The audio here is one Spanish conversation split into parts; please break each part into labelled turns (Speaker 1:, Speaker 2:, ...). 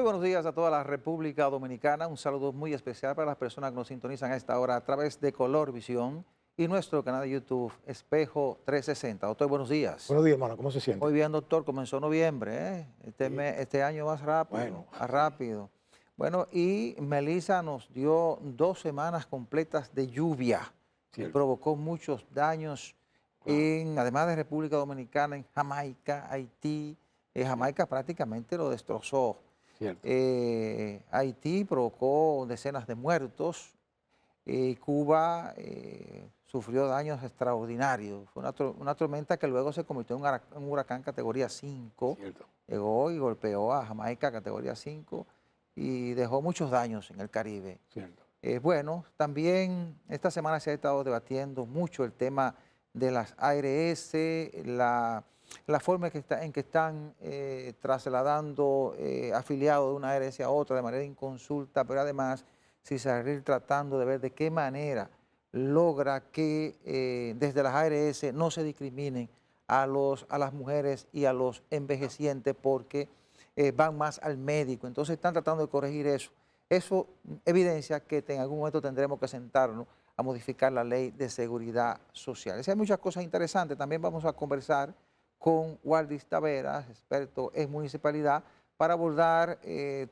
Speaker 1: buenos días a toda la República Dominicana. Un saludo muy especial para las personas que nos sintonizan a esta hora a través de Color Visión y nuestro canal de YouTube Espejo 360. Doctor, buenos días.
Speaker 2: Buenos días, hermano. ¿Cómo se siente?
Speaker 1: Muy bien, doctor. Comenzó noviembre, ¿eh? Este año más rápido,
Speaker 2: Bueno.
Speaker 1: más rápido. Bueno, y Melissa nos dio 2 semanas completas de lluvia y
Speaker 2: Cierto.
Speaker 1: provocó muchos daños además de República Dominicana, en Jamaica, Haití. Jamaica prácticamente lo destrozó.
Speaker 2: Cierto.
Speaker 1: Haití provocó decenas de muertos. Cuba sufrió daños extraordinarios. Fue una tormenta que luego se convirtió en un huracán categoría 5.
Speaker 2: Cierto.
Speaker 1: Llegó y golpeó a Jamaica categoría 5 y dejó muchos daños en el Caribe.
Speaker 2: Cierto.
Speaker 1: Bueno, también esta semana se ha estado debatiendo mucho el tema de las ARS, la forma en que están trasladando afiliados de una ARS a otra de manera inconsulta, pero además si seguir tratando de ver de qué manera logra que desde las ARS no se discriminen a las mujeres y a los envejecientes porque van más al médico. Entonces están tratando de corregir eso. Eso evidencia que en algún momento tendremos que sentarnos a modificar la ley de seguridad social. Hay muchas cosas interesantes. También vamos a conversar con Waldis Taveras, experto en municipalidad, para abordar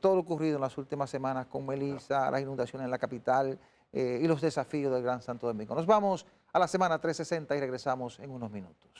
Speaker 1: todo lo ocurrido en las últimas semanas con Melissa, las inundaciones en la capital y los desafíos del Gran Santo Domingo. Nos vamos a la semana 360 y regresamos en unos minutos.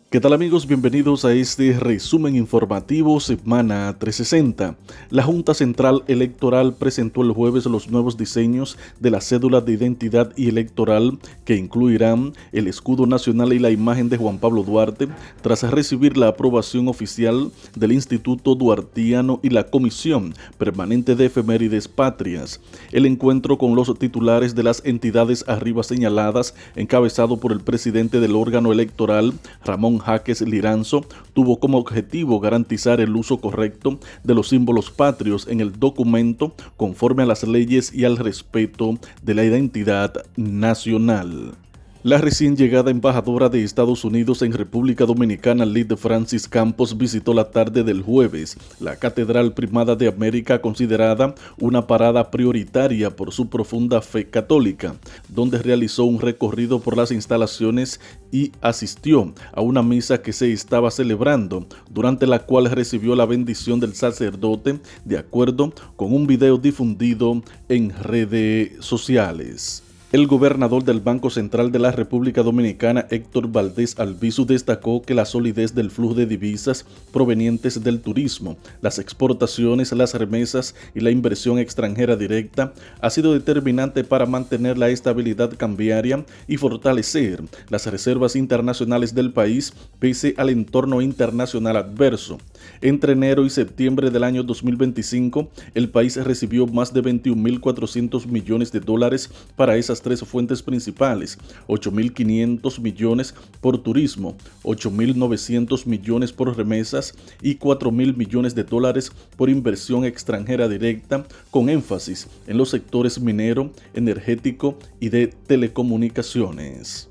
Speaker 3: ¿Qué tal, amigos? Bienvenidos a este resumen informativo Semana 360. La Junta Central Electoral presentó el jueves los nuevos diseños de la cédula de identidad y electoral que incluirán el escudo nacional y la imagen de Juan Pablo Duarte tras recibir la aprobación oficial del Instituto Duartiano y la Comisión Permanente de Efemérides Patrias. El encuentro con los titulares de las entidades arriba señaladas, encabezado por el presidente del órgano electoral, Ramón Jaques Liranzo, tuvo como objetivo garantizar el uso correcto de los símbolos patrios en el documento conforme a las leyes y al respeto de la identidad nacional. La recién llegada embajadora de Estados Unidos en República Dominicana, Lid Francis Campos, visitó la tarde del jueves la Catedral Primada de América, considerada una parada prioritaria por su profunda fe católica, donde realizó un recorrido por las instalaciones y asistió a una misa que se estaba celebrando, durante la cual recibió la bendición del sacerdote, de acuerdo con un video difundido en redes sociales. El gobernador del Banco Central de la República Dominicana, Héctor Valdés Albizu, destacó que la solidez del flujo de divisas provenientes del turismo, las exportaciones, las remesas y la inversión extranjera directa ha sido determinante para mantener la estabilidad cambiaria y fortalecer las reservas internacionales del país pese al entorno internacional adverso. Entre enero y septiembre del año 2025, el país recibió más de 21.400 millones de dólares para esas 3 fuentes principales: 8.500 millones por turismo, 8.900 millones por remesas y 4.000 millones de dólares por inversión extranjera directa, con énfasis en los sectores minero, energético y de telecomunicaciones.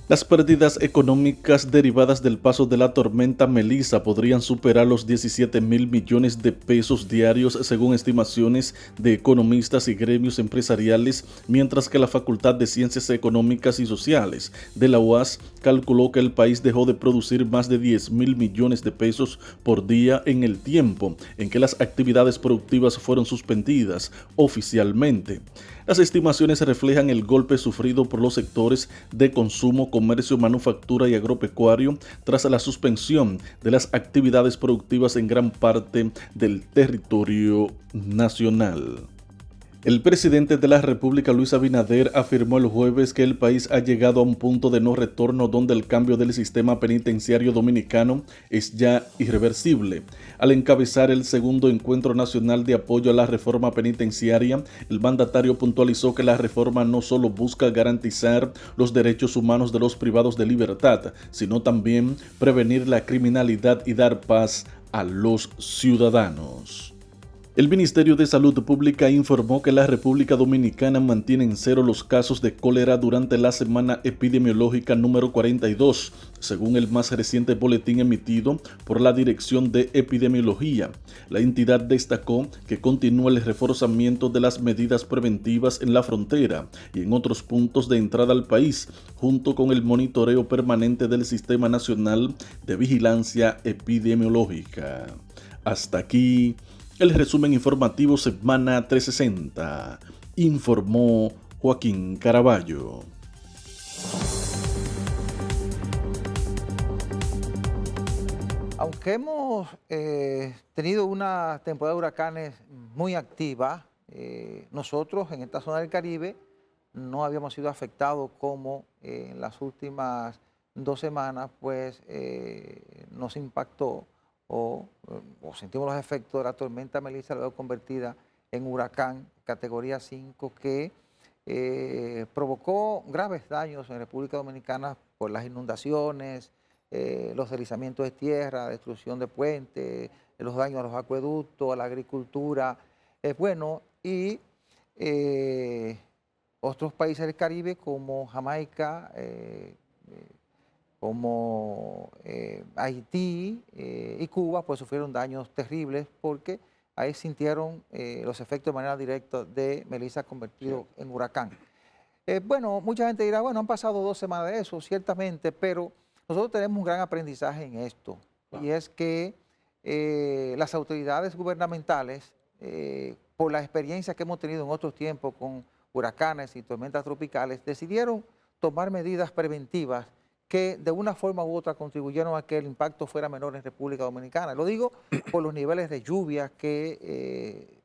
Speaker 3: Las pérdidas económicas derivadas del paso de la tormenta Melissa podrían superar los 17.000 millones de pesos diarios, según estimaciones de economistas y gremios empresariales, mientras que la Facultad de Ciencias Económicas y Sociales de la UAS calculó que el país dejó de producir más de 10.000 millones de pesos por día en el tiempo en que las actividades productivas fueron suspendidas oficialmente. Las estimaciones reflejan el golpe sufrido por los sectores de consumo, comercio, manufactura y agropecuario tras la suspensión de las actividades productivas en gran parte del territorio nacional. El presidente de la República, Luis Abinader, afirmó el jueves que el país ha llegado a un punto de no retorno donde el cambio del sistema penitenciario dominicano es ya irreversible. Al encabezar el segundo encuentro nacional de apoyo a la reforma penitenciaria, el mandatario puntualizó que la reforma no solo busca garantizar los derechos humanos de los privados de libertad, sino también prevenir la criminalidad y dar paz a los ciudadanos. El Ministerio de Salud Pública informó que la República Dominicana mantiene en cero los casos de cólera durante la semana epidemiológica número 42, según el más reciente boletín emitido por la Dirección de Epidemiología. La entidad destacó que continúa el reforzamiento de las medidas preventivas en la frontera y en otros puntos de entrada al país, junto con el monitoreo permanente del Sistema Nacional de Vigilancia Epidemiológica. Hasta aquí el resumen informativo Semana 360, informó Joaquín Caraballo.
Speaker 1: Aunque hemos tenido una temporada de huracanes muy activa, nosotros en esta zona del Caribe no habíamos sido afectados como en las últimas 2 semanas, pues nos impactó o sentimos los efectos de la tormenta Melissa, luego convertida en huracán categoría 5, que provocó graves daños en República Dominicana por las inundaciones, los deslizamientos de tierra, destrucción de puentes, los daños a los acueductos, a la agricultura. Y otros países del Caribe como Jamaica, como Haití y Cuba, pues sufrieron daños terribles porque ahí sintieron los efectos de manera directa de Melissa convertido en huracán. Mucha gente dirá, bueno, han pasado 2 semanas de eso, ciertamente, pero nosotros tenemos un gran aprendizaje en esto, y es que las autoridades gubernamentales, por la experiencia que hemos tenido en otros tiempos con huracanes y tormentas tropicales, decidieron tomar medidas preventivas que de una forma u otra contribuyeron a que el impacto fuera menor en República Dominicana. Lo digo por los niveles de lluvia que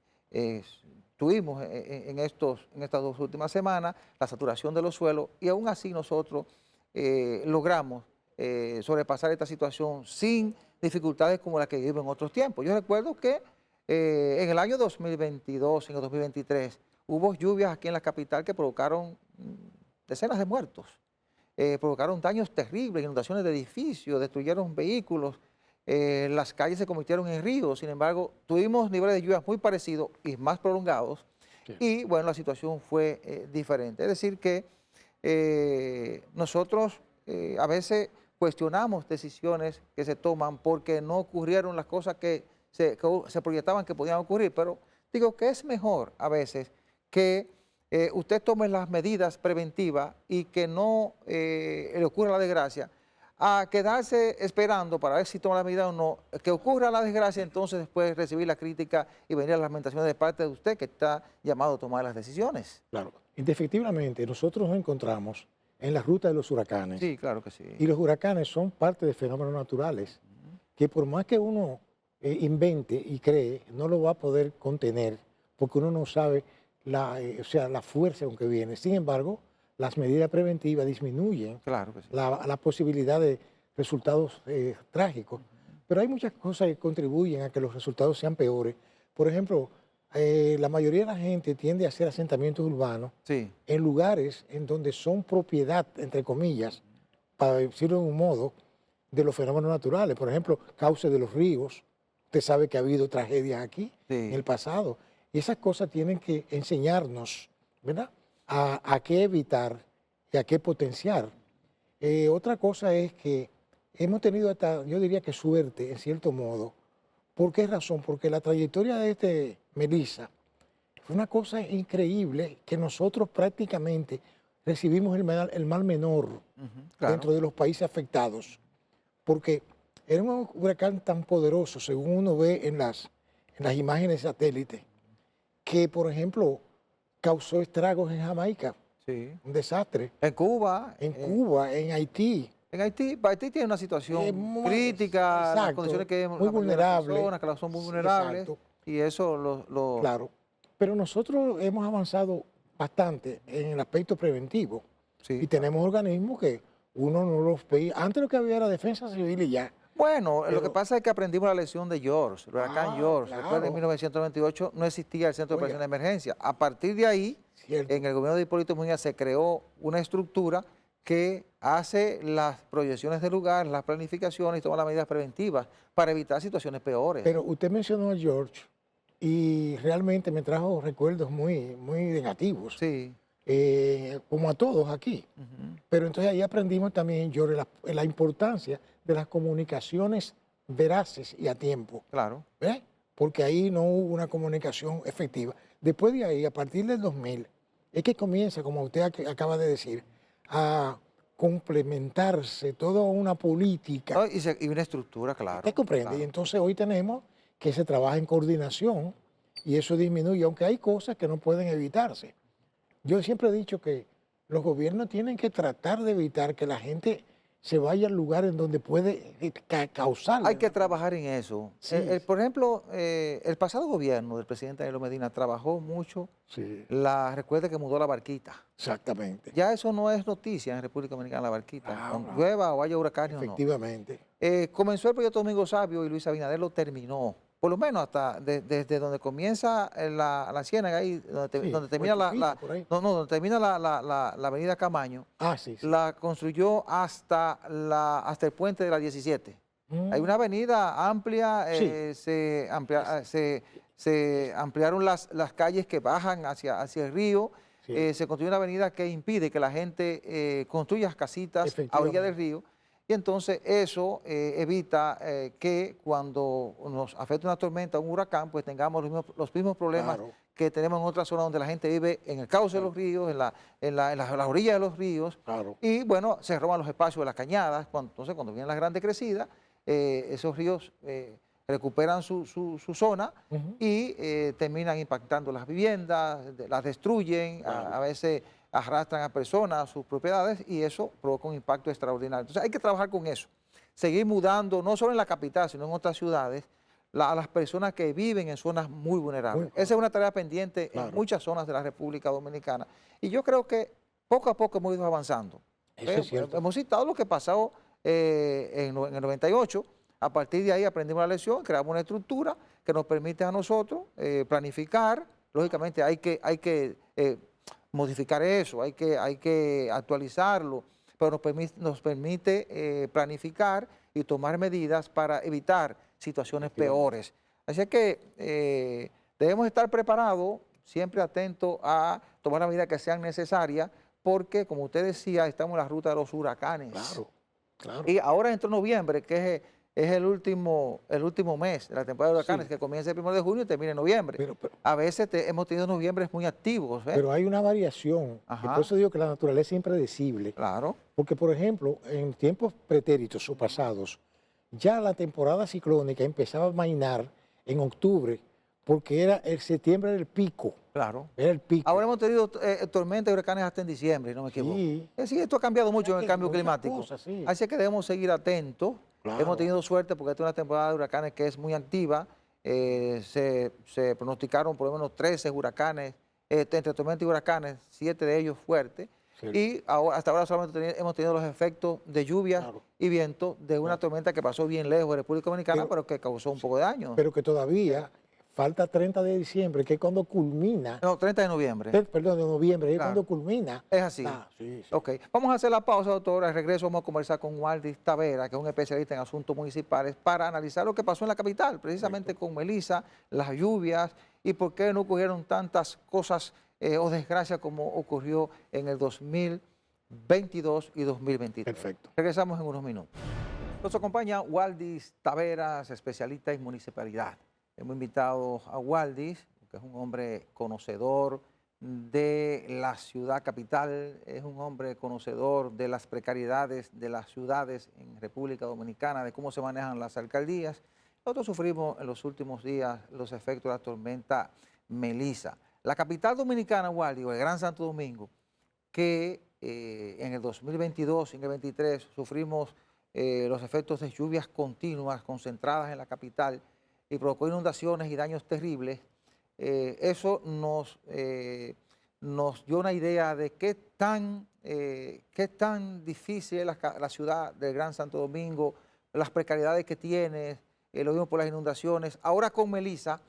Speaker 1: tuvimos en estas 2 últimas semanas, la saturación de los suelos, y aún así nosotros logramos sobrepasar esta situación sin dificultades como las que vivimos en otros tiempos. Yo recuerdo que en el año 2022, en el 2023, hubo lluvias aquí en la capital que provocaron decenas de muertos. Provocaron daños terribles, inundaciones de edificios, destruyeron vehículos, las calles se convirtieron en ríos. Sin embargo, tuvimos niveles de lluvia muy parecidos y más prolongados, sí. Y bueno, la situación fue diferente. Es decir que nosotros a veces cuestionamos decisiones que se toman porque no ocurrieron las cosas que se proyectaban que podían ocurrir, pero digo que es mejor a veces que usted tome las medidas preventivas y que no le ocurra la desgracia, a quedarse esperando para ver si toma la medida o no, que ocurra la desgracia, entonces después recibir la crítica y venir las lamentaciones de parte de usted que está llamado a tomar las decisiones.
Speaker 2: Claro, indefectiblemente nosotros nos encontramos en la ruta de los huracanes.
Speaker 1: Sí, claro que sí.
Speaker 2: Y los huracanes son parte de fenómenos naturales que por más que uno invente y cree, no lo va a poder contener porque uno no sabe la fuerza con que viene. Sin embargo, las medidas preventivas disminuyen
Speaker 1: claro que sí.
Speaker 2: la posibilidad de resultados trágicos. Pero hay muchas cosas que contribuyen a que los resultados sean peores. Por ejemplo, la mayoría de la gente tiende a hacer asentamientos urbanos
Speaker 1: sí.
Speaker 2: en lugares en donde son propiedad, entre comillas, para decirlo de un modo, de los fenómenos naturales. Por ejemplo, cauces de los ríos. Usted sabe que ha habido tragedias aquí en el pasado. Y esas cosas tienen que enseñarnos, ¿verdad?, a qué evitar y a qué potenciar. Otra cosa es que hemos tenido hasta, yo diría que suerte, en cierto modo. ¿Por qué razón? Porque la trayectoria de Melissa fue una cosa increíble que nosotros prácticamente recibimos el mal menor
Speaker 1: claro.
Speaker 2: dentro de los países afectados. Porque era un huracán tan poderoso, según uno ve en las imágenes satélites, que, por ejemplo, causó estragos en Jamaica,
Speaker 1: sí.
Speaker 2: Un desastre.
Speaker 1: En Cuba.
Speaker 2: En Haití.
Speaker 1: En Haití tiene una situación crítica,
Speaker 2: exacto,
Speaker 1: las condiciones que
Speaker 2: muy vulnerables,
Speaker 1: personas que son muy vulnerables,
Speaker 2: exacto.
Speaker 1: Y eso
Speaker 2: Claro, pero nosotros hemos avanzado bastante en el aspecto preventivo,
Speaker 1: sí,
Speaker 2: y tenemos organismos que uno no los veía. Antes lo que había era defensa civil y ya.
Speaker 1: Bueno, lo que pasa es que aprendimos la lección de George, el huracán George.
Speaker 2: Claro.
Speaker 1: Después de 1998 no existía el Centro de Operaciones de Emergencia. A partir de ahí, en el gobierno de Hipólito Mujica se creó una estructura que hace las proyecciones del lugar, las planificaciones y toma las medidas preventivas para evitar situaciones peores.
Speaker 2: Pero usted mencionó a George y realmente me trajo recuerdos muy, muy negativos,
Speaker 1: Sí.
Speaker 2: como a todos aquí. Pero entonces ahí aprendimos también, yo, la importancia de las comunicaciones veraces y a tiempo.
Speaker 1: Claro.
Speaker 2: ¿Ves? Porque ahí no hubo una comunicación efectiva. Después de ahí, a partir del 2000, es que comienza, como usted acaba de decir, a complementarse toda una política.
Speaker 1: No, y una estructura, claro.
Speaker 2: ¿Usted comprende?
Speaker 1: Claro.
Speaker 2: Y entonces hoy tenemos que se trabaja en coordinación y eso disminuye, aunque hay cosas que no pueden evitarse. Yo siempre he dicho que los gobiernos tienen que tratar de evitar que la gente se vaya al lugar en donde puede causar.
Speaker 1: Hay que trabajar en eso.
Speaker 2: Sí.
Speaker 1: Por ejemplo, el pasado gobierno del presidente Danilo Medina trabajó mucho.
Speaker 2: Sí.
Speaker 1: Recuerde que mudó la barquita.
Speaker 2: Exactamente.
Speaker 1: Ya eso no es noticia en República Dominicana, la barquita.
Speaker 2: Claro.
Speaker 1: Con llueva o haya huracanes o no.
Speaker 2: Efectivamente.
Speaker 1: Comenzó el proyecto Domingo Sabio y Luis Abinader lo terminó. Por lo menos hasta desde donde comienza la ciénaga, ahí, donde termina donde termina la avenida Camaño, la construyó hasta el puente de la 17. Hay una avenida amplia, se ampliaron las calles que bajan hacia el río, se construyó una avenida que impide que la gente construya casitas a orilla del río. Y entonces eso evita que cuando nos afecte una tormenta, un huracán, pues tengamos los mismos problemas que tenemos en otras zonas donde la gente vive en el cauce de los ríos, en las orillas de los ríos. Y bueno, se roban los espacios de las cañadas. Entonces cuando vienen las grandes crecidas, esos ríos recuperan su zona y terminan impactando las viviendas, las destruyen, a veces arrastran a personas a sus propiedades y eso provoca un impacto extraordinario. Entonces hay que trabajar con eso, seguir mudando, no solo en la capital, sino en otras ciudades, a las personas que viven en zonas muy vulnerables. Esa es una tarea pendiente en muchas zonas de la República Dominicana. Y yo creo que poco a poco hemos ido avanzando. Hemos citado lo que pasó en el 98. A partir de ahí aprendimos la lección, creamos una estructura que nos permite a nosotros planificar. Lógicamente hay que modificar eso, hay que actualizarlo, pero nos permite planificar y tomar medidas para evitar situaciones peores. Así que debemos estar preparados, siempre atentos a tomar las medidas que sean necesarias, porque, como usted decía, estamos en la ruta de los huracanes.
Speaker 2: Claro.
Speaker 1: Y ahora entró noviembre, que es el último mes de la temporada de huracanes, que comienza el 1 de junio y termina en noviembre. A veces hemos tenido noviembres muy activos.
Speaker 2: Pero hay una variación. Y por eso digo que la naturaleza es impredecible.
Speaker 1: Claro.
Speaker 2: Porque, por ejemplo, en tiempos pretéritos o pasados, ya la temporada ciclónica empezaba a amainar en octubre, porque era el septiembre del pico.
Speaker 1: Claro.
Speaker 2: Era el pico.
Speaker 1: Ahora hemos tenido tormentas y huracanes hasta en diciembre, no me equivoco. Sí. Es decir, esto ha cambiado mucho en el cambio climático. Así que debemos seguir atentos. Claro. Hemos tenido suerte porque esta es una temporada de huracanes que es muy activa. Se pronosticaron por lo menos 13 huracanes, entre tormentas y huracanes, 7 de ellos fuertes. Y hasta ahora solamente hemos tenido los efectos de lluvia y viento de una tormenta que pasó bien lejos de República Dominicana, pero que causó un poco de daño.
Speaker 2: Pero que todavía falta 30 de diciembre, que es cuando culmina.
Speaker 1: No, 30 de noviembre.
Speaker 2: Perdón, de noviembre, es cuando culmina.
Speaker 1: Es así.
Speaker 2: Sí.
Speaker 1: Ok. Vamos a hacer la pausa, doctor. Al regreso vamos a conversar con Waldis Tavera, que es un especialista en asuntos municipales, para analizar lo que pasó en la capital, precisamente con Melissa, las lluvias y por qué no ocurrieron tantas cosas o desgracias como ocurrió en el 2022 y 2023.
Speaker 2: Perfecto.
Speaker 1: Regresamos en unos minutos. Nos acompaña Waldis Taveras, especialista en municipalidad. Hemos invitado a Waldis, que es un hombre conocedor de la ciudad capital, es un hombre conocedor de las precariedades de las ciudades en República Dominicana, de cómo se manejan las alcaldías. Nosotros sufrimos en los últimos días los efectos de la tormenta Melissa. La capital dominicana, Waldis, el Gran Santo Domingo, que en el 2022 y en el 2023 sufrimos los efectos de lluvias continuas concentradas en la capital, y provocó inundaciones y daños terribles. Eso nos dio una idea de qué tan difícil es la ciudad del Gran Santo Domingo, las precariedades que tiene, lo vimos por las inundaciones. Ahora con Melissa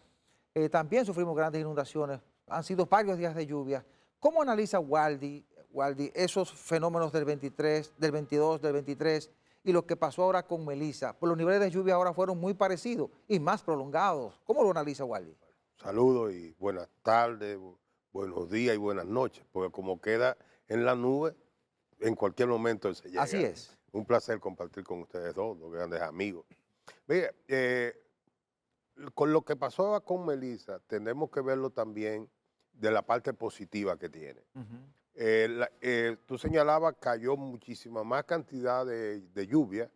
Speaker 1: también sufrimos grandes inundaciones, han sido varios días de lluvia. ¿Cómo analiza Waldis esos fenómenos del 23, del 22, del 23 y lo que pasó ahora con Melissa? Pues los niveles de lluvia ahora fueron muy parecidos y más prolongados. ¿Cómo lo analiza Waldis?
Speaker 4: Saludos y buenas tardes, buenos días y buenas noches, porque como queda en la nube, en cualquier momento se llega.
Speaker 1: Así es.
Speaker 4: Un placer compartir con ustedes dos grandes amigos. Mire, con lo que pasó con Melissa, tenemos que verlo también de la parte positiva que tiene. Tú señalabas que cayó muchísima más cantidad de lluvia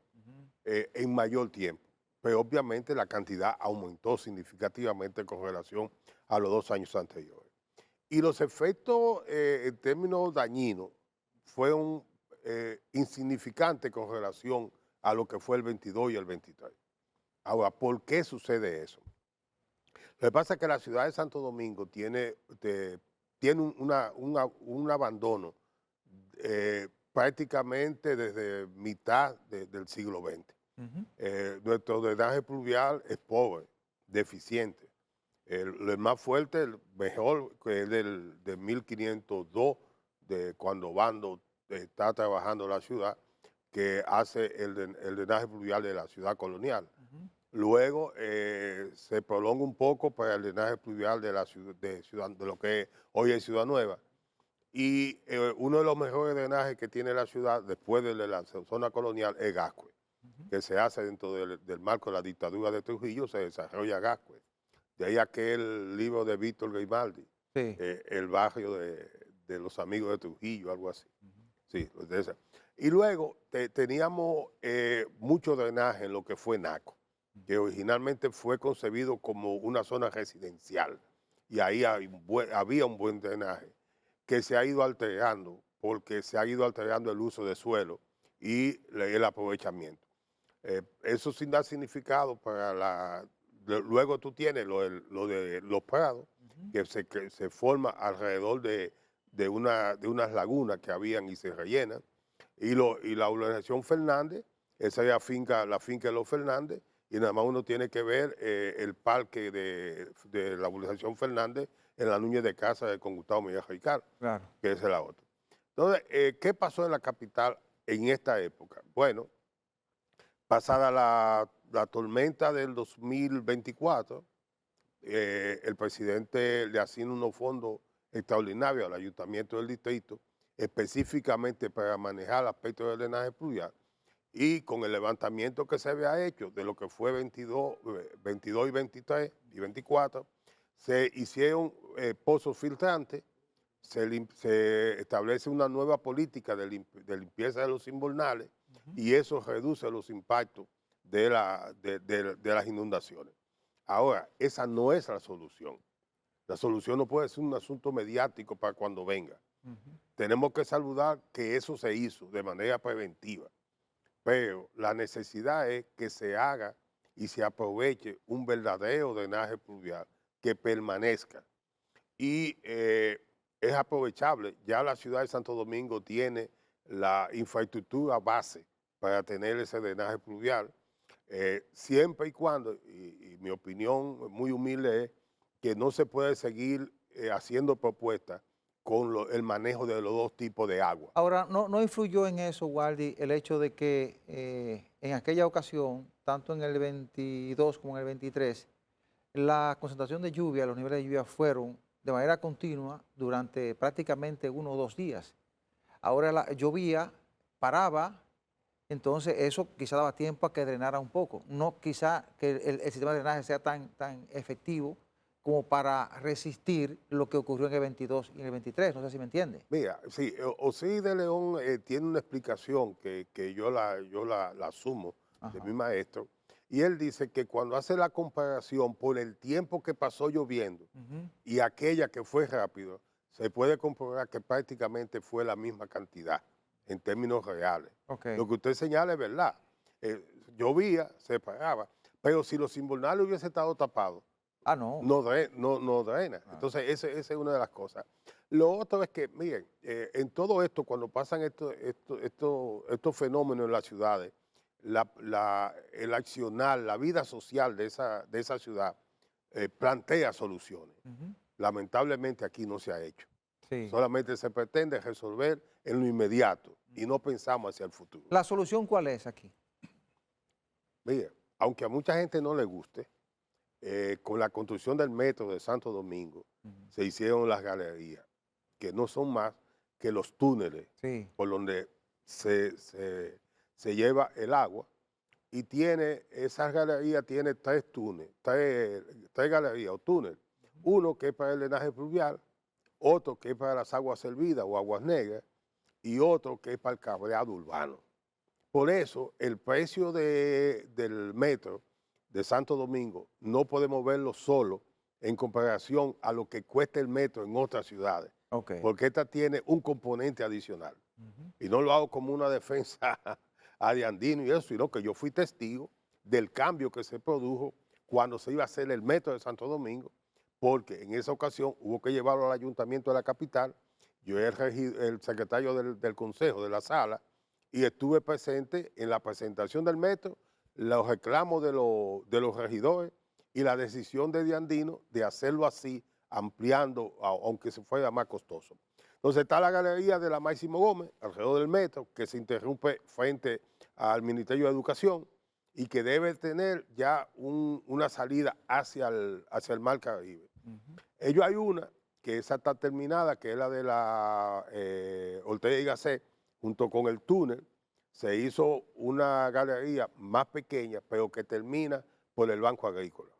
Speaker 4: en mayor tiempo, pero obviamente la cantidad aumentó significativamente con relación a los 2 años anteriores. Y los efectos en términos dañinos fueron insignificantes con relación a lo que fue el 22 y el 23. Ahora, ¿por qué sucede eso? Lo que pasa es que la ciudad de Santo Domingo tiene un abandono prácticamente desde mitad del siglo XX. Nuestro drenaje pluvial es pobre, deficiente. El más fuerte, el mejor, que es de 1502, de cuando Bando está trabajando la ciudad, que hace el drenaje pluvial de la ciudad colonial. Luego se prolonga un poco para el drenaje pluvial de lo que hoy es Ciudad Nueva. Y uno de los mejores drenajes que tiene la ciudad después de la zona colonial es Gascue, que se hace dentro del marco de la dictadura de Trujillo, se desarrolla Gascue. De ahí aquel libro de Víctor Grimaldi,
Speaker 1: Sí.
Speaker 4: El barrio de los amigos de Trujillo, algo así. Sí, de esa. Y luego teníamos mucho drenaje en lo que fue Naco, que originalmente fue concebido como una zona residencial. Y ahí había un buen drenaje que se ha ido alterando, porque se ha ido alterando el uso de suelo y el aprovechamiento. Eso sin dar significado para luego tú tienes lo de los prados, que se forma alrededor de unas lagunas que habían y se rellenan, y la urbanización Fernández, esa es la finca de los Fernández, y nada más uno tiene que ver el parque de la urbanización Fernández en la Núñez de Casa con Gustavo Mejía Ricard,
Speaker 1: Claro.
Speaker 4: que es la otra. Entonces, ¿qué pasó en la capital en esta época? Bueno, pasada la tormenta del 2024, el presidente le asigna unos fondos extraordinarios al ayuntamiento del distrito, específicamente para manejar el aspecto del drenaje pluvial, y con el levantamiento que se había hecho de lo que fue 22 y 23 y 24, se hicieron pozos filtrantes, se establece una nueva política de limpieza de los invernales, y eso reduce los impactos de las inundaciones. Ahora, esa no es la solución. La solución no puede ser un asunto mediático para cuando venga. Tenemos que saludar que eso se hizo de manera preventiva, pero la necesidad es que se haga y se aproveche un verdadero drenaje pluvial que permanezca. Y es aprovechable. Ya la ciudad de Santo Domingo tiene la infraestructura base para tener ese drenaje pluvial, siempre y cuando, y mi opinión muy humilde es que no se puede seguir haciendo propuestas con el manejo de los dos tipos de agua.
Speaker 1: Ahora, ¿no influyó en eso, Waldy, el hecho de que en aquella ocasión, tanto en el 22 como en el 23, la concentración de lluvia, los niveles de lluvia fueron de manera continua durante prácticamente 1 o 2 días? Ahora llovía, paraba, entonces eso quizá daba tiempo a que drenara un poco. No quizá que el sistema de drenaje sea tan efectivo como para resistir lo que ocurrió en el 22 y en el 23, no sé si me entiende.
Speaker 4: Mira, sí, Osiris de León tiene una explicación que yo la asumo de mi maestro, y él dice que cuando hace la comparación por el tiempo que pasó lloviendo y aquella que fue rápido, se puede comprobar que prácticamente fue la misma cantidad en términos reales. Lo que usted señala es verdad. Llovía, se paraba, pero si los invernales hubiesen estado tapados, no drena. Entonces, esa es una de las cosas. Lo otro es que, miren, en todo esto, cuando pasan estos fenómenos en las ciudades, el accionar, la vida social de esa ciudad plantea soluciones. Lamentablemente aquí no se ha hecho. Sí. Solamente se pretende resolver en lo inmediato y no pensamos hacia el futuro.
Speaker 1: ¿La solución cuál es aquí?
Speaker 4: Mire, aunque a mucha gente no le guste, con la construcción del metro de Santo Domingo, se hicieron las galerías, que no son más que los túneles por donde se lleva el agua. Y esas galerías tiene tres galerías o túneles. Uno que es para el drenaje pluvial, otro que es para las aguas servidas o aguas negras, y otro que es para el cableado urbano. Por eso, el precio del metro de Santo Domingo no podemos verlo solo en comparación a lo que cuesta el metro en otras ciudades, porque esta tiene un componente adicional. Y no lo hago como una defensa a de Andino y eso, sino que yo fui testigo del cambio que se produjo cuando se iba a hacer el metro de Santo Domingo, porque en esa ocasión hubo que llevarlo al ayuntamiento de la capital. Yo era el secretario del consejo de la sala y estuve presente en la presentación del metro, los reclamos de los regidores y la decisión de Andino de hacerlo así, ampliando, aunque se fuera más costoso. Entonces está la galería de la Máximo Gómez, alrededor del metro, que se interrumpe frente al Ministerio de Educación y que debe tener ya una salida hacia el Mar Caribe. Ellos hay una que esa está terminada, que es la de la Ortega y Gasset, junto con el túnel. Se hizo una galería más pequeña, pero que termina por el Banco Agrícola.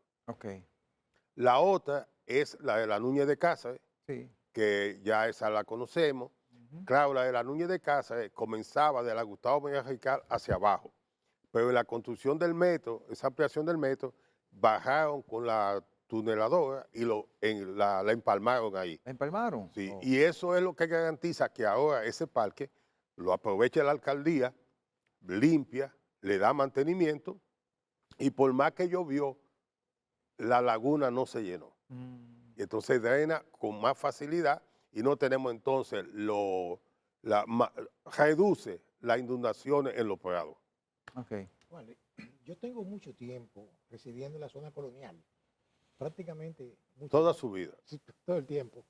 Speaker 4: La otra es la de la Núñez de Cáceres, que ya esa la conocemos. Claro, la de la Núñez de Cáceres comenzaba de la Gustavo Mejía Ricard hacia abajo, pero en la construcción del metro, esa ampliación del metro, bajaron con la tuneladora y la empalmaron ahí.
Speaker 1: ¿La empalmaron?
Speaker 4: Sí, y eso es lo que garantiza que ahora ese parque lo aproveche la alcaldía, limpia, le da mantenimiento y por más que llovió, la laguna no se llenó. Y entonces drena con más facilidad y no tenemos entonces reduce las inundaciones en los prados.
Speaker 2: Vale. Yo tengo mucho tiempo residiendo en la zona colonial, prácticamente
Speaker 4: toda su vida.
Speaker 2: Sí, todo el tiempo.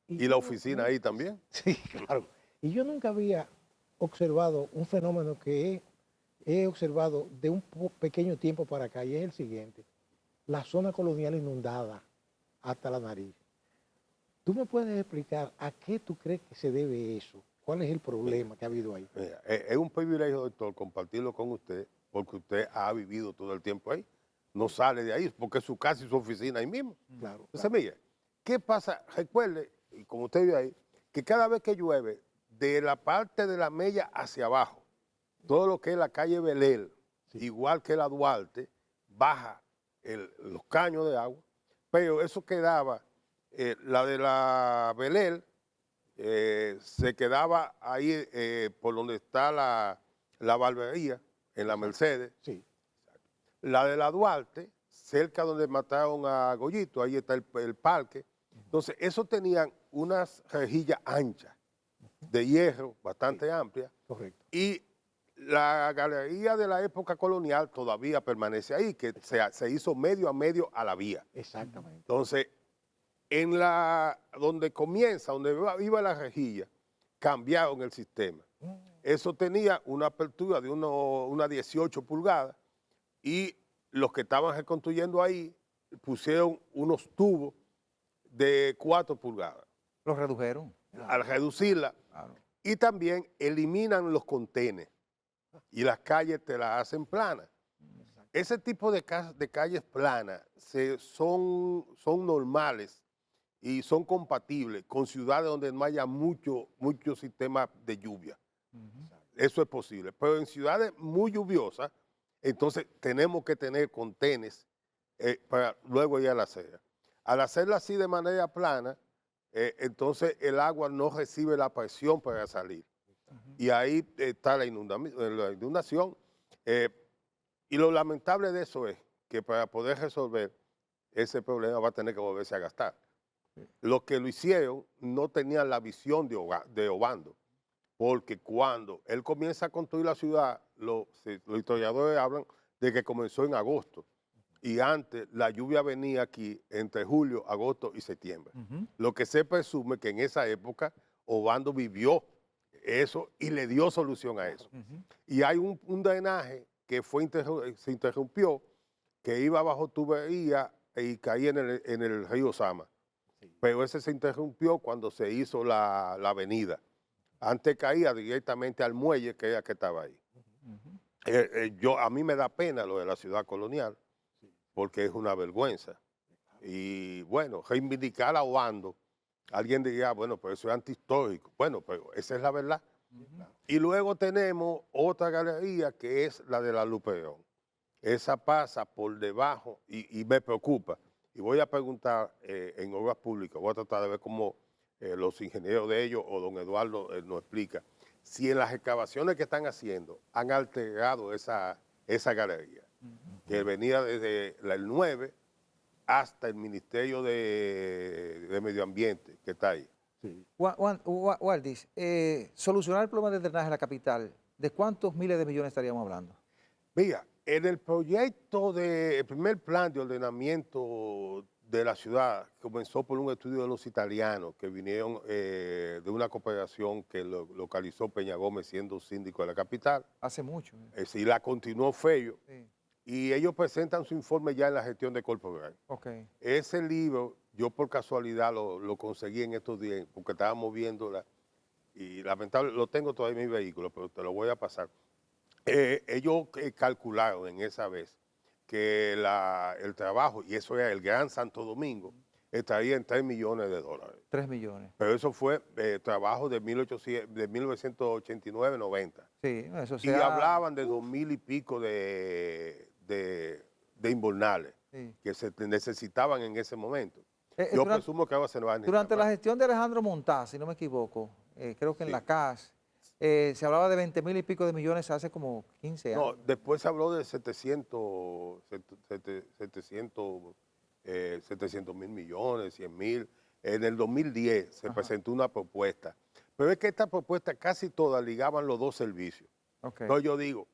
Speaker 4: ¿Y la oficina ahí también?
Speaker 2: Sí, claro. Y yo nunca había observado un fenómeno que he observado de un pequeño tiempo para acá, y es el siguiente: la zona colonial inundada hasta la nariz. ¿Tú me puedes explicar a qué tú crees que se debe eso? ¿Cuál es el problema que ha habido ahí?
Speaker 4: Mira, es un privilegio, doctor, compartirlo con usted, porque usted ha vivido todo el tiempo ahí. No sale de ahí, porque es su casa y su oficina ahí mismo.
Speaker 2: Claro.
Speaker 4: Entonces, mire, ¿qué pasa? Recuerde, y como usted vio ahí, que cada vez que llueve, de la parte de la Mella hacia abajo, todo lo que es la calle Belel, igual que la Duarte, baja los caños de agua, pero eso quedaba, la de la Belel, se quedaba ahí por donde está la barbería, en la Mercedes.
Speaker 2: Sí.
Speaker 4: La de la Duarte, cerca donde mataron a Goyito, ahí está el parque. Entonces, eso tenían unas rejillas anchas, de hierro, bastante amplias.
Speaker 2: Correcto.
Speaker 4: Y la galería de la época colonial todavía permanece ahí, que se hizo medio a medio a la vía.
Speaker 2: Exactamente.
Speaker 4: Entonces, donde comienza, donde iba la rejilla, cambiaron el sistema. Eso tenía una apertura de unas 18 pulgadas y los que estaban reconstruyendo ahí pusieron unos tubos de 4 pulgadas.
Speaker 1: ¿Los redujeron?
Speaker 4: Al reducirla.
Speaker 1: Claro.
Speaker 4: Y también eliminan los contenes y las calles te las hacen planas. Ese tipo de calles planas son normales y son compatibles con ciudades donde no haya mucho sistema de lluvia. Eso es posible. Pero en ciudades muy lluviosas, entonces tenemos que tener contenes para luego ir a la acera. Al hacerla así de manera plana, entonces el agua no recibe la presión para salir. Y ahí está la inundación. Y lo lamentable de eso es que para poder resolver ese problema va a tener que volverse a gastar. Los que lo hicieron no tenían la visión de Obando, porque cuando él comienza a construir la ciudad, los historiadores hablan de que comenzó en agosto. Y antes la lluvia venía aquí entre julio, agosto y septiembre. Lo que se presume que en esa época Obando vivió eso y le dio solución a eso. Y hay un drenaje que se interrumpió, que iba bajo tubería y caí en el río Sama. Pero ese se interrumpió cuando se hizo la avenida. Antes caía directamente al muelle que era que estaba ahí. A mí me da pena lo de la ciudad colonial, porque es una vergüenza. Y bueno, reivindicar a Obando, alguien diría, bueno, pues eso es antihistórico. Bueno, pero esa es la verdad. Y luego tenemos otra galería que es la de la Luperón. Esa pasa por debajo y me preocupa. Y voy a preguntar en obras públicas, voy a tratar de ver cómo los ingenieros de ellos o don Eduardo nos explica, si en las excavaciones que están haciendo han alterado esa galería, que venía desde el 9 hasta el Ministerio de Medio Ambiente, que está ahí.
Speaker 1: Sí. Waldis, solucionar el problema del drenaje en la capital, ¿de cuántos miles de millones estaríamos hablando?
Speaker 4: Mira, en el proyecto el primer plan de ordenamiento de la ciudad comenzó por un estudio de los italianos que vinieron de una cooperación que localizó Peña Gómez siendo síndico de la capital.
Speaker 1: Hace mucho.
Speaker 4: Y la continuó Fello.
Speaker 1: Sí.
Speaker 4: Y ellos presentan su informe ya en la gestión de Corporal.
Speaker 1: Okay.
Speaker 4: Ese libro, yo por casualidad lo conseguí en estos días, porque estábamos viéndola, y lamentablemente lo tengo todavía en mi vehículo, pero te lo voy a pasar. Ellos calcularon en esa vez que el trabajo, y eso era el Gran Santo Domingo, estaría en $3 millones.
Speaker 1: 3 millones.
Speaker 4: Pero eso fue trabajo de 1989-90.
Speaker 1: Sí, eso
Speaker 4: Y hablaban de 2,000 y pico de invernales que se necesitaban en ese momento. Yo presumo que ahora se nos va a necesitar.
Speaker 1: Durante la gestión de Alejandro Montá, si no me equivoco, creo que en la CAS, se hablaba de 20,000 y pico de millones hace como 15 años.
Speaker 4: No, después se habló de 700 mil millones, 100,000. En el 2010 se presentó una propuesta. Pero es que esta propuesta casi todas ligaban los dos servicios. Entonces yo digo,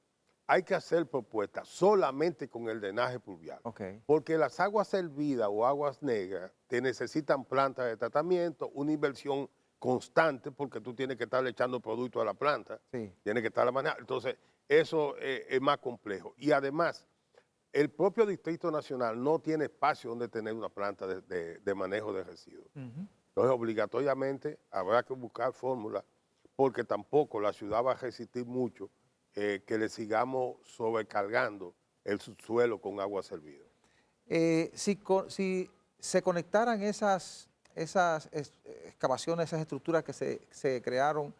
Speaker 4: hay que hacer propuestas solamente con el drenaje pluvial. Porque las aguas servidas o aguas negras te necesitan plantas de tratamiento, una inversión constante, porque tú tienes que estar echando producto a la planta, tienes que estar manejando. Entonces, eso es más complejo. Y además, el propio Distrito Nacional no tiene espacio donde tener una planta de manejo de residuos. Entonces, obligatoriamente habrá que buscar fórmulas, porque tampoco la ciudad va a resistir mucho que le sigamos sobrecargando el subsuelo con agua servida.
Speaker 1: Si se conectaran esas excavaciones, esas estructuras que se crearon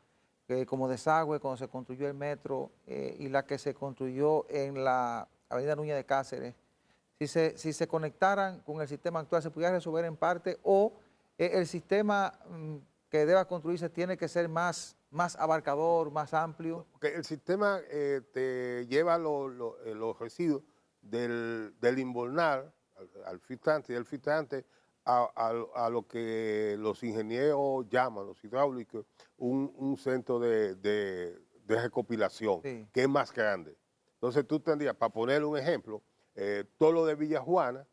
Speaker 1: como desagüe cuando se construyó el metro y la que se construyó en la Avenida Núñez de Cáceres, si se conectaran con el sistema actual, ¿se pudiera resolver en parte o el sistema que deba construirse tiene que ser más abarcador, más amplio?
Speaker 4: Porque el sistema te lleva los residuos del invernal al filtrante y del filtrante a lo que los ingenieros llaman, los hidráulicos, un centro de recopilación que es más grande. Entonces tú tendrías, para poner un ejemplo, todo lo de Villa Juana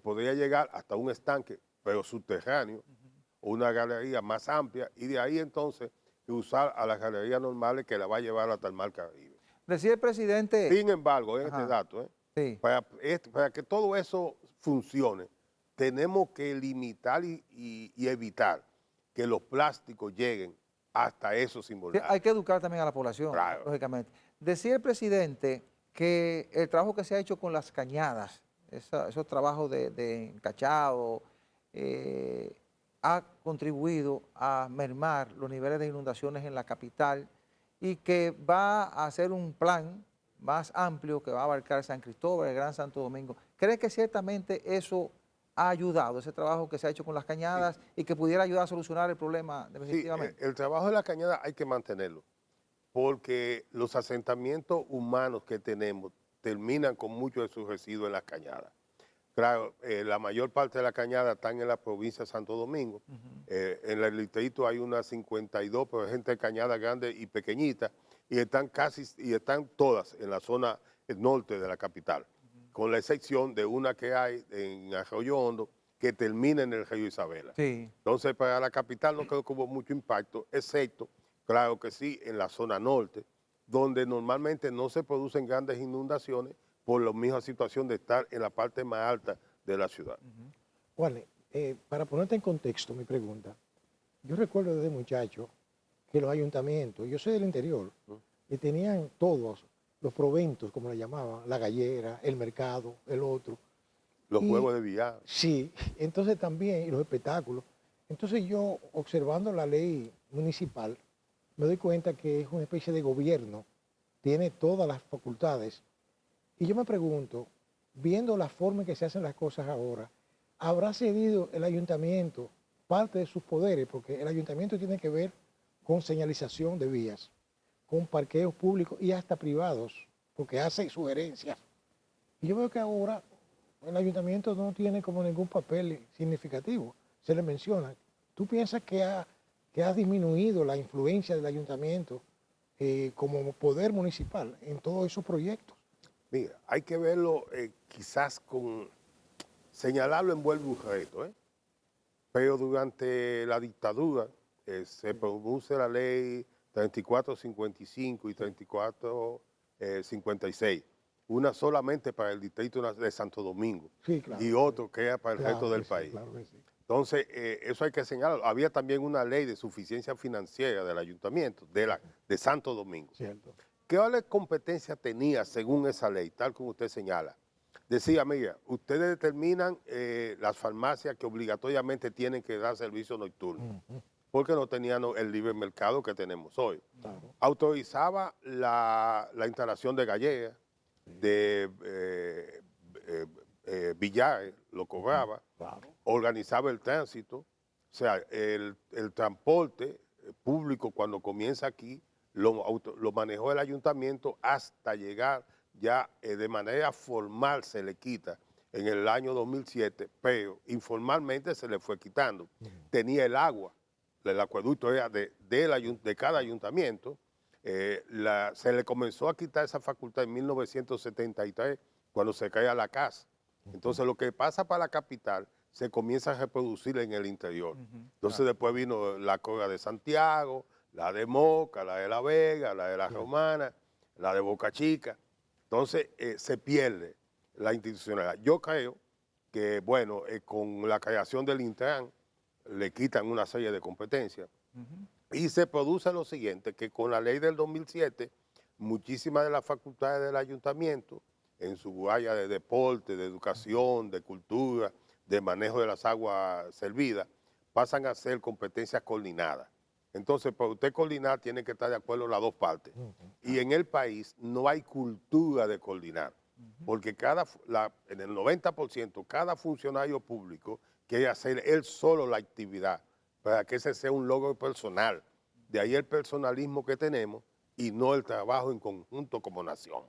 Speaker 4: podría llegar hasta un estanque, pero subterráneo, una galería más amplia, y de ahí entonces usar a las galerías normales que la va a llevar hasta el Mar Caribe.
Speaker 1: Decía el presidente...
Speaker 4: Sin embargo, este dato, para que todo eso funcione, tenemos que limitar y evitar que los plásticos lleguen hasta esos invernales.
Speaker 1: Hay que educar también a la población, lógicamente. Decía el presidente que el trabajo que se ha hecho con las cañadas, esos trabajos de encachado, ha contribuido a mermar los niveles de inundaciones en la capital y que va a hacer un plan más amplio que va a abarcar San Cristóbal, el Gran Santo Domingo. ¿Cree que ciertamente eso ha ayudado, ese trabajo que se ha hecho con las cañadas y que pudiera ayudar a solucionar el problema definitivamente?
Speaker 4: Sí, el trabajo de la cañada hay que mantenerlo, porque los asentamientos humanos que tenemos terminan con muchos de sus residuos en las cañadas. Claro, la mayor parte de la cañada están en la provincia de Santo Domingo. En el distrito hay unas 52, pero hay gente de cañada grande y pequeñita, y están todas en la zona norte de la capital, con la excepción de una que hay en Arroyo Hondo, que termina en el río Isabela. Entonces, para la capital no creo que hubo mucho impacto, excepto, claro que sí, en la zona norte, donde normalmente no se producen grandes inundaciones, por la misma situación de estar en la parte más alta de la ciudad.
Speaker 2: Juan, para ponerte en contexto mi pregunta, yo recuerdo desde muchacho que los ayuntamientos, yo soy del interior, y tenían todos los proventos, como le llamaban, la gallera, el mercado, el otro.
Speaker 4: Los juegos de billar.
Speaker 2: Sí, entonces también, y los espectáculos. Entonces yo, observando la ley municipal, me doy cuenta que es una especie de gobierno, tiene todas las facultades. Y yo me pregunto, viendo la forma en que se hacen las cosas ahora, ¿habrá cedido el ayuntamiento parte de sus poderes? Porque el ayuntamiento tiene que ver con señalización de vías, con parqueos públicos y hasta privados, porque hace sugerencias. Y yo veo que ahora el ayuntamiento no tiene como ningún papel significativo, se le menciona. ¿Tú piensas que ha disminuido la influencia del ayuntamiento como poder municipal en todos esos proyectos?
Speaker 4: Mira, hay que verlo quizás señalarlo envuelve un reto, pero durante la dictadura se produce la ley 3455 y 3456, una solamente para el distrito de Santo Domingo, sí, claro, y otro que era para el resto del país. Sí, claro que sí. Entonces, eso hay que señalarlo. Había también una ley de suficiencia financiera del ayuntamiento de Santo Domingo. Cierto. ¿Qué competencia tenía según esa ley, tal como usted señala? Decía, mira, ustedes determinan las farmacias que obligatoriamente tienen que dar servicio nocturno, porque no tenían el libre mercado que tenemos hoy. Claro. Autorizaba la instalación de galleras, de billares, lo cobraba, claro. Organizaba el tránsito, o sea, el transporte público cuando comienza aquí lo manejó el ayuntamiento hasta llegar ya de manera formal se le quita en el año 2007, pero informalmente se le fue quitando. Tenía el agua, el acueducto era de cada ayuntamiento, se le comenzó a quitar esa facultad en 1973 cuando se crea la casa. Entonces lo que pasa para la capital se comienza a reproducir en el interior. Entonces después vino la Cora de Santiago, la de Moca, la de La Vega, la de La Romana, la de Boca Chica. Entonces se pierde la institucionalidad. Yo creo que, bueno, con la creación del Intran le quitan una serie de competencias y se produce lo siguiente, que con la ley del 2007, muchísimas de las facultades del ayuntamiento, en su área de deporte, de educación, de cultura, de manejo de las aguas servidas, pasan a ser competencias coordinadas. Entonces, para usted coordinar, tiene que estar de acuerdo las dos partes. Y en el país no hay cultura de coordinar, porque en el 90% cada funcionario público quiere hacer él solo la actividad, para que ese sea un logro personal. De ahí el personalismo que tenemos y no el trabajo en conjunto como nación.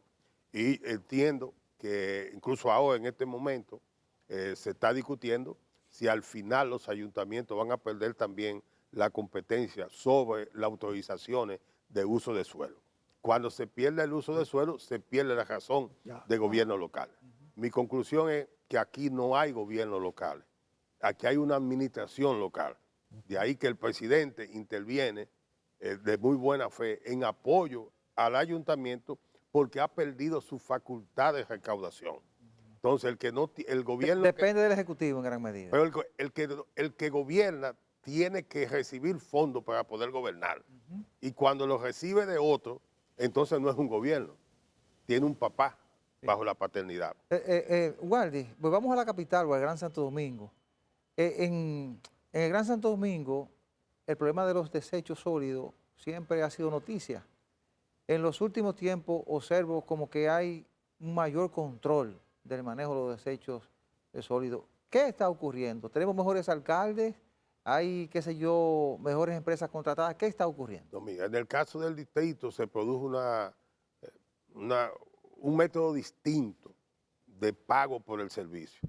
Speaker 4: Y entiendo que incluso ahora, en este momento, se está discutiendo si al final los ayuntamientos van a perder también la competencia sobre las autorizaciones de uso de suelo. Cuando se pierde el uso de suelo, se pierde la razón de gobierno local. Mi conclusión es que aquí no hay gobierno local, aquí hay una administración local. De ahí que el presidente interviene de muy buena fe en apoyo al ayuntamiento porque ha perdido su facultad de recaudación. Entonces, el gobierno...
Speaker 1: Depende del Ejecutivo en gran medida.
Speaker 4: Pero el que gobierna tiene que recibir fondos para poder gobernar. Y cuando lo recibe de otro, entonces no es un gobierno, tiene un papá bajo la paternidad.
Speaker 1: Waldy, pues vamos a la capital o al Gran Santo Domingo. En el Gran Santo Domingo, el problema de los desechos sólidos siempre ha sido noticia. En los últimos tiempos observo como que hay un mayor control del manejo de los desechos sólidos. ¿Qué está ocurriendo? ¿Tenemos mejores alcaldes? ¿Hay, qué sé yo, mejores empresas contratadas? ¿Qué está ocurriendo?
Speaker 4: No, mira, en el caso del distrito se produjo un método distinto de pago por el servicio.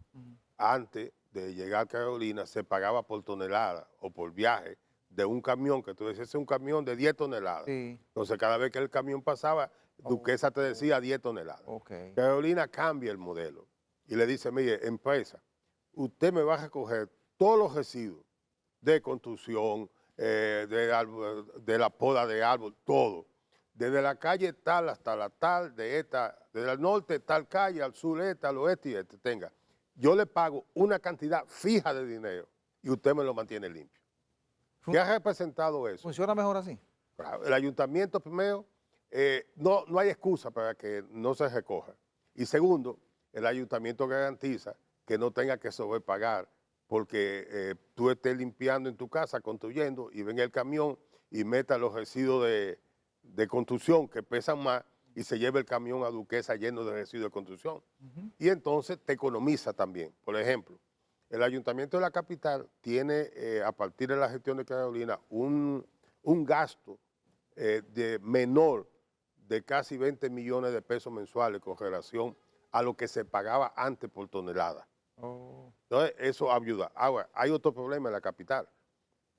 Speaker 4: Antes de llegar a Carolina se pagaba por tonelada o por viaje de un camión, que tú decías, es un camión de 10 toneladas. Sí. Entonces, cada vez que el camión pasaba, Duquesa te decía 10 toneladas. Carolina cambia el modelo y le dice, mire, empresa, usted me va a recoger todos los residuos de construcción, de la poda de árbol, todo. Desde la calle tal hasta la tal, desde el norte tal calle, al sur esta, al oeste y este, tenga. yo le pago una cantidad fija de dinero y usted me lo mantiene limpio. ¿Qué ha representado eso?
Speaker 1: ¿Funciona mejor así?
Speaker 4: Claro, el ayuntamiento, primero, no hay excusa para que no se recoja. Y segundo, el ayuntamiento garantiza que no tenga que sobrepagar porque tú estés limpiando en tu casa, construyendo, y ven el camión y meta los residuos de construcción que pesan más y se lleva el camión a Duquesa lleno de residuos de construcción. Y entonces te economiza también. Por ejemplo, el ayuntamiento de la capital tiene, a partir de la gestión de Carolina, un gasto de menor de casi 20 millones de pesos mensuales con relación a lo que se pagaba antes por tonelada. Entonces, eso ayuda. Ahora, hay otro problema en la capital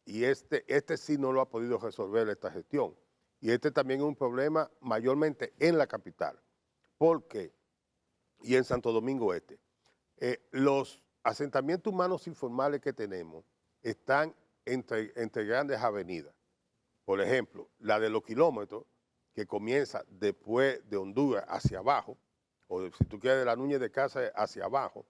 Speaker 4: y este sí no lo ha podido resolver esta gestión. Y este también es un problema mayormente en la capital. Porque, y en Santo Domingo Este, los asentamientos humanos informales que tenemos están entre grandes avenidas. Por ejemplo, la de los kilómetros, que comienza después de Honduras hacia abajo, o si tú quieres de la Núñez de Casa hacia abajo,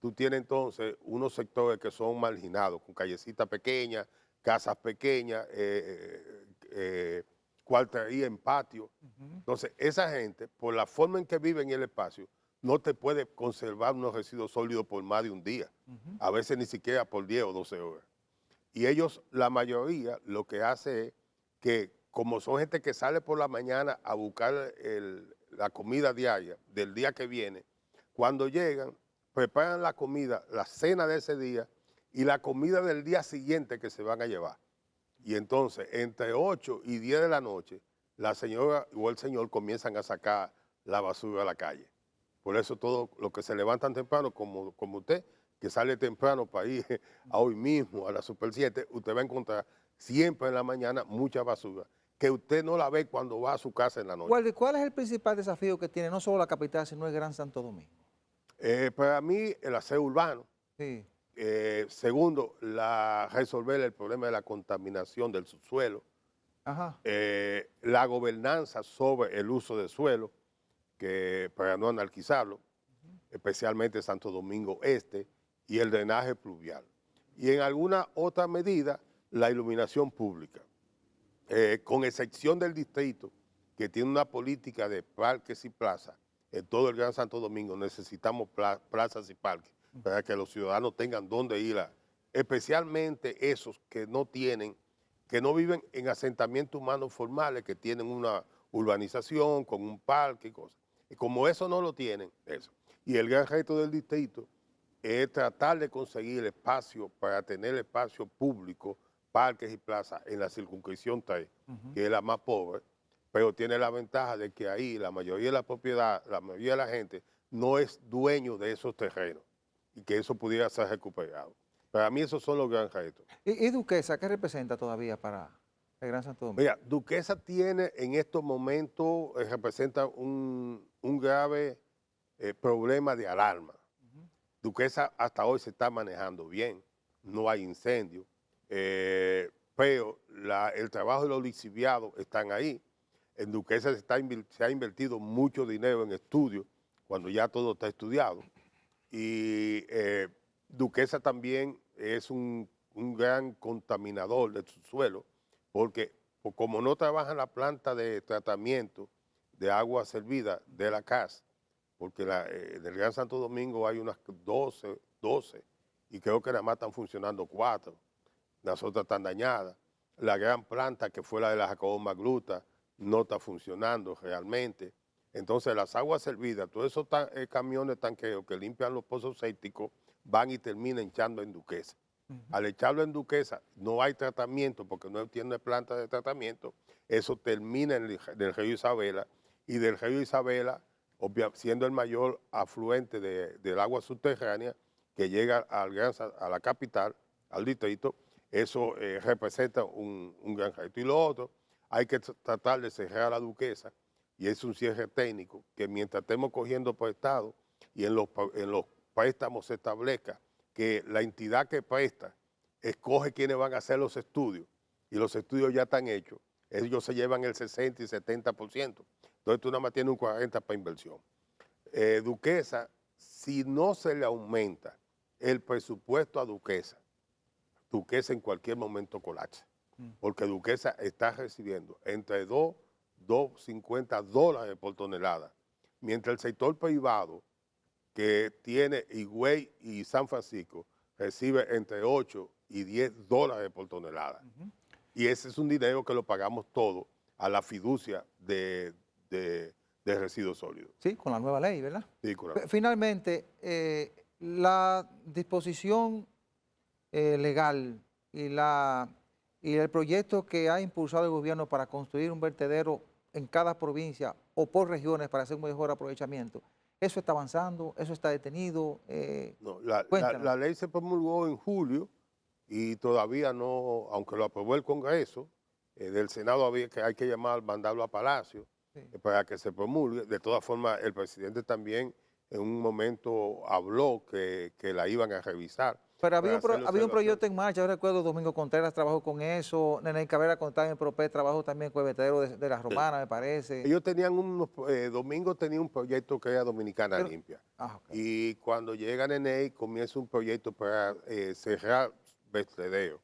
Speaker 4: tú tienes entonces unos sectores que son marginados, con callecitas pequeñas, casas pequeñas, cuartería en patio. Entonces, esa gente, por la forma en que vive en el espacio, no te puede conservar unos residuos sólidos por más de un día, a veces ni siquiera por 10 o 12 horas. Y ellos, la mayoría, lo que hace es que, como son gente que sale por la mañana a buscar la comida diaria del día que viene, cuando llegan, preparan la comida, la cena de ese día y la comida del día siguiente que se van a llevar. Y entonces, entre 8 y 10 de la noche, la señora o el señor comienzan a sacar la basura a la calle. Por eso todo lo que se levantan temprano, como usted, que sale temprano para ir a hoy mismo a la Super 7, usted va a encontrar siempre en la mañana mucha basura, que usted no la ve cuando va a su casa en la noche.
Speaker 1: ¿Cuál es el principal desafío que tiene no solo la capital, sino el Gran Santo Domingo?
Speaker 4: Para mí, el aseo urbano.
Speaker 1: Sí.
Speaker 4: Segundo, resolver el problema de la contaminación del subsuelo.
Speaker 1: Ajá.
Speaker 4: La gobernanza sobre el uso del suelo, para no anarquizarlo, especialmente Santo Domingo Este, y el drenaje pluvial. Y en alguna otra medida, la iluminación pública. Con excepción del distrito, que tiene una política de parques y plazas, en todo el Gran Santo Domingo necesitamos plazas y parques para que los ciudadanos tengan dónde ir, especialmente esos que no viven en asentamientos humanos formales, que tienen una urbanización con un parque y cosas. Y como eso no lo tienen, eso. Y el gran reto del distrito es tratar de conseguir espacio para tener espacio público, parques y plazas en la circunscripción 3, que es la más pobre, pero tiene la ventaja de que ahí la mayoría de la propiedad, la mayoría de la gente no es dueño de esos terrenos y que eso pudiera ser recuperado. Para mí esos son los grandes retos.
Speaker 1: ¿Y Duquesa qué representa todavía para el Gran Santo Domingo?
Speaker 4: Mira, Duquesa tiene en estos momentos, representa un grave problema de alarma. Duquesa hasta hoy se está manejando bien, no hay incendio, pero el trabajo de los lixiviados están ahí. En Duquesa se ha invertido mucho dinero en estudios, cuando ya todo está estudiado. Y Duquesa también es un gran contaminador de su suelo, porque como no trabaja en la planta de tratamiento de agua servida de la CAS, porque en el Gran Santo Domingo hay unas 12, y creo que nada más están funcionando 4, las otras están dañadas. La gran planta, que fue la de la Jacobo Magluta, no está funcionando realmente. Entonces las aguas servidas, todos esos camiones tanqueros que limpian los pozos sépticos, van y terminan echando en Duquesa. Al echarlo en Duquesa no hay tratamiento porque no tiene planta de tratamiento, eso termina en el río Isabela, y del río Isabela, siendo el mayor afluente del agua subterránea que llega a la capital, al distrito, eso representa un gran reto. Y lo otro, hay que tratar de cerrar la Duquesa, y es un cierre técnico que mientras estemos cogiendo prestado y en los préstamos se establezca que la entidad que presta escoge quiénes van a hacer los estudios, y los estudios ya están hechos, ellos se llevan el 60 y 70%. Entonces tú nada más tienes un 40% para inversión. Duquesa si no se le aumenta el presupuesto a Duquesa, Duquesa en cualquier momento colapsa, porque Duquesa está recibiendo entre $2.50 por tonelada, mientras el sector privado que tiene Higüey y San Francisco recibe entre 8 y $10 por tonelada. Y ese es un dinero que lo pagamos todo a la fiducia de residuos sólidos.
Speaker 1: Sí, con la nueva ley, ¿verdad?
Speaker 4: Sí, correcto.
Speaker 1: Finalmente, la disposición legal y el proyecto que ha impulsado el gobierno para construir un vertedero en cada provincia o por regiones para hacer un mejor aprovechamiento, ¿eso está avanzando? ¿Eso está detenido?
Speaker 4: No, la ley se promulgó en julio y todavía no, aunque lo aprobó el Congreso, del Senado hay que llamar, mandarlo a Palacio para que se promulgue. De todas formas, el presidente también en un momento habló que la iban a revisar.
Speaker 1: Pero había un proyecto en marcha, yo recuerdo Domingo Contreras trabajó con eso, Nene Cabrera cuando estaba en el PROPE trabajó también con el vertedero de la Romana, me parece.
Speaker 4: Ellos tenían Domingo tenía un proyecto que era Dominicana Limpia.
Speaker 1: Okay.
Speaker 4: Y cuando llega Nene comienza un proyecto para cerrar vertedero.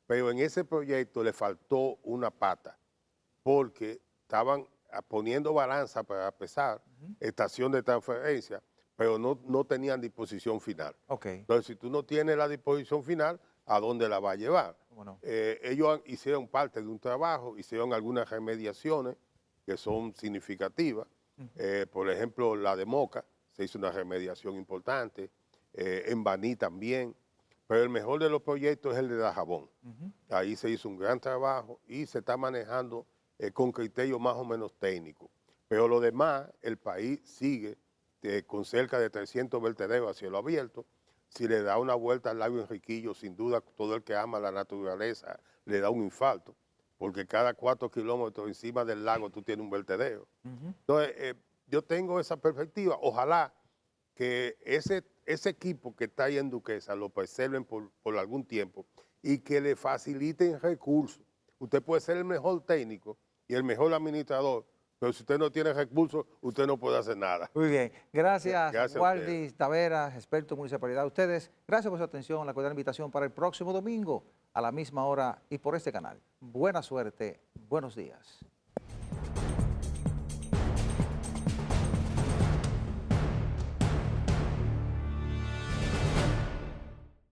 Speaker 4: Pero en ese proyecto le faltó una pata, porque estaban poniendo balanza para pesar, estación de transferencia, pero no tenían disposición final. Entonces, si tú no tienes la disposición final, ¿a dónde la va a llevar? Bueno. Ellos hicieron parte de un trabajo, hicieron algunas remediaciones que son significativas. Por ejemplo, la de Moca, se hizo una remediación importante, en Baní también, pero el mejor de los proyectos es el de Dajabón. Ahí se hizo un gran trabajo y se está manejando con criterios más o menos técnicos. Pero lo demás, el país sigue con cerca de 300 vertederos a cielo abierto. Si le da una vuelta al lago Enriquillo, sin duda todo el que ama la naturaleza le da un infarto, porque cada 4 kilómetros encima del lago tú tienes un vertedero. Entonces, yo tengo esa perspectiva. Ojalá que ese equipo que está ahí en Duquesa lo preserven por algún tiempo y que le faciliten recursos. Usted puede ser el mejor técnico y el mejor administrador, pero si usted no tiene recursos, usted no puede hacer nada.
Speaker 1: Muy bien. Gracias Waldis Taveras, experto en municipalidad. Ustedes, gracias por su atención. La cordial invitación para el próximo domingo a la misma hora y por este canal. Buena suerte, buenos días.